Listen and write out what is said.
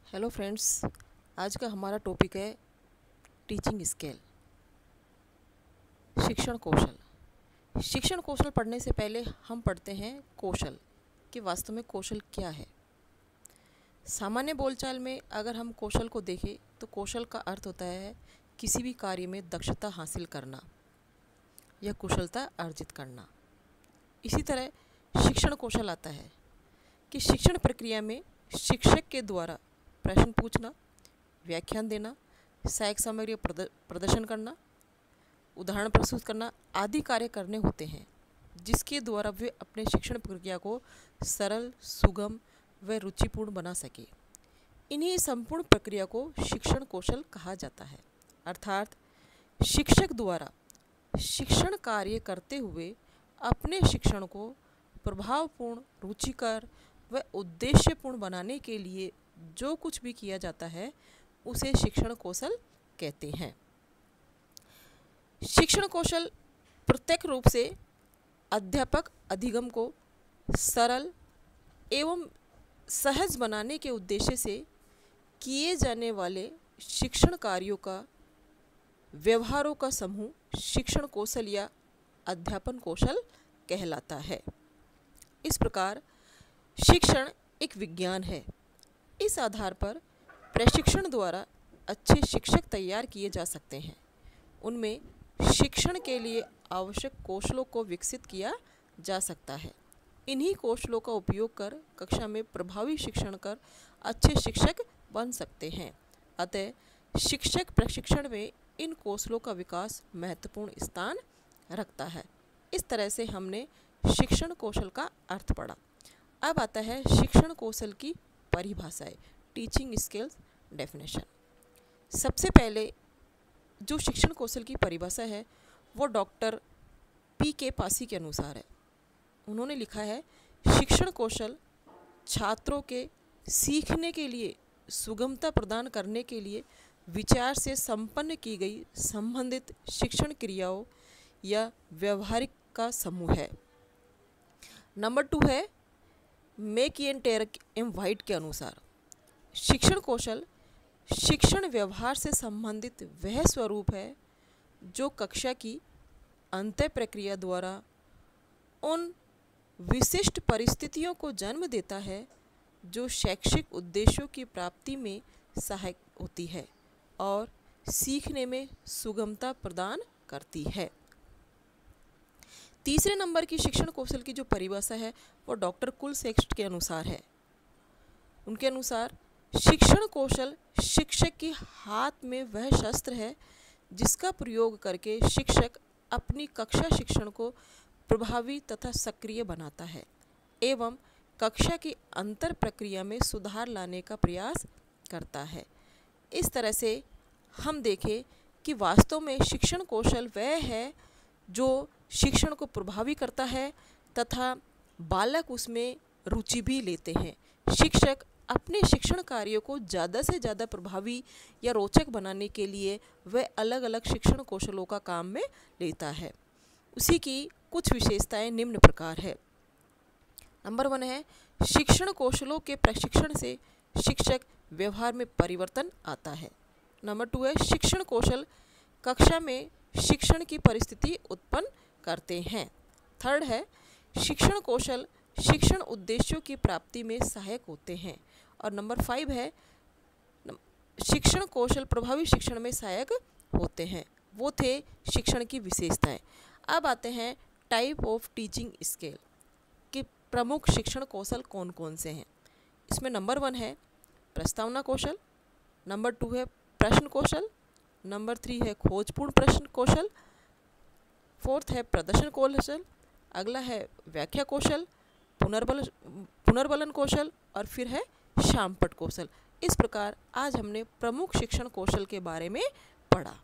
Hello friends, आज का हमारा टॉपिक है टीचिंग स्किल, शिक्षण कौशल। शिक्षण कौशल पढ़ने से पहले हम पढ़ते हैं कौशल कि वास्तव में कौशल क्या है। सामान्य बोलचाल में अगर हम कौशल को देखें तो कौशल का अर्थ होता है किसी भी कार्य में दक्षता हासिल करना या कुशलता अर्जित करना। इसी तरह शिक्षण कौशल आता है कि शिक्षण प्रक्रिया में शिक्षक के द्वारा प्रश्न पूछना, व्याख्यान देना, सहायक सामग्री प्रदर्शन करना, उदाहरण प्रस्तुत करना आदि कार्य करने होते हैं, जिसके द्वारा वे अपने शिक्षण प्रक्रिया को सरल, सुगम व रुचिपूर्ण बना सके। इन्हीं संपूर्ण प्रक्रिया को शिक्षण कौशल कहा जाता है। अर्थात शिक्षक द्वारा शिक्षण कार्य करते हुए अपने शिक्षण को प्रभावपूर्ण, रुचिकर व उद्देश्यपूर्ण बनाने के लिए जो कुछ भी किया जाता है उसे शिक्षण कौशल कहते हैं। शिक्षण कौशल प्रत्यक्ष रूप से अध्यापक अधिगम को सरल एवं सहज बनाने के उद्देश्य से किए जाने वाले शिक्षण कार्यों का व्यवहारों का समूह शिक्षण कौशल या अध्यापन कौशल कहलाता है। इस प्रकार शिक्षण एक विज्ञान है। इस आधार पर प्रशिक्षण द्वारा अच्छे शिक्षक तैयार किए जा सकते हैं। उनमें शिक्षण के लिए आवश्यक कौशलों को विकसित किया जा सकता है। इन्हीं कौशलों का उपयोग कर कक्षा में प्रभावी शिक्षण कर अच्छे शिक्षक बन सकते हैं। अतः शिक्षक प्रशिक्षण में इन कौशलों का विकास महत्वपूर्ण स्थान रखता है। इस तरह से हमने शिक्षण कौशल का अर्थ पढ़ा। अब आता है शिक्षण कौशल की परिभाषाएं, टीचिंग स्किल्स डेफिनेशन। सबसे पहले जो शिक्षण कौशल की परिभाषा है वो डॉक्टर पी.के. पासी के अनुसार है। उन्होंने लिखा है, शिक्षण कौशल छात्रों के सीखने के लिए सुगमता प्रदान करने के लिए विचार से संपन्न की गई संबंधित शिक्षण क्रियाओं या व्यवहारिक का समूह है। नंबर 2 है मैकइंटायर एवं व्हाइट के अनुसार शिक्षण कौशल शिक्षण व्यवहार से संबंधित वह स्वरूप है जो कक्षा की अंतः प्रक्रिया द्वारा उन विशिष्ट परिस्थितियों को जन्म देता है जो शैक्षिक उद्देश्यों की प्राप्ति में सहायक होती है और सीखने में सुगमता प्रदान करती है। तीसरे नंबर की शिक्षण कौशल की जो परिभाषा है वो डॉक्टर कुलश्रेष्ठ के अनुसार है। उनके अनुसार शिक्षण कौशल शिक्षक के हाथ में वह शस्त्र है जिसका प्रयोग करके शिक्षक अपनी कक्षा शिक्षण को प्रभावी तथा सक्रिय बनाता है एवं कक्षा की अंतर प्रक्रिया में सुधार लाने का प्रयास करता है। इस तरह से हम देखें कि वास्तव में शिक्षण कौशल वह है जो शिक्षण को प्रभावी करता है तथा बालक उसमें रुचि भी लेते हैं। शिक्षक अपने शिक्षण कार्यों को ज़्यादा से ज़्यादा प्रभावी या रोचक बनाने के लिए वह अलग अलग शिक्षण कौशलों का काम में लेता है। उसी की कुछ विशेषताएं निम्न प्रकार है। नंबर 1 है, शिक्षण कौशलों के प्रशिक्षण से शिक्षक व्यवहार में परिवर्तन आता है। नंबर 2 है, शिक्षण कौशल कक्षा में शिक्षण की परिस्थिति उत्पन्न करते हैं। थर्ड है, शिक्षण कौशल शिक्षण उद्देश्यों की प्राप्ति में सहायक होते हैं। और नंबर 5 है, शिक्षण कौशल प्रभावी शिक्षण में सहायक होते हैं। वो थे शिक्षण की विशेषताएं। अब आते हैं टाइप ऑफ टीचिंग स्किल कि प्रमुख शिक्षण कौशल कौन कौन से हैं। इसमें नंबर 1 है प्रस्तावना कौशल, नंबर 2 है प्रश्न कौशल, नंबर 3 है खोजपूर्ण प्रश्न कौशल, 4th है प्रदर्शन कौशल, अगला है व्याख्या कौशल, पुनर्बलन कौशल और फिर है शामपट कौशल। इस प्रकार आज हमने प्रमुख शिक्षण कौशल के बारे में पढ़ा।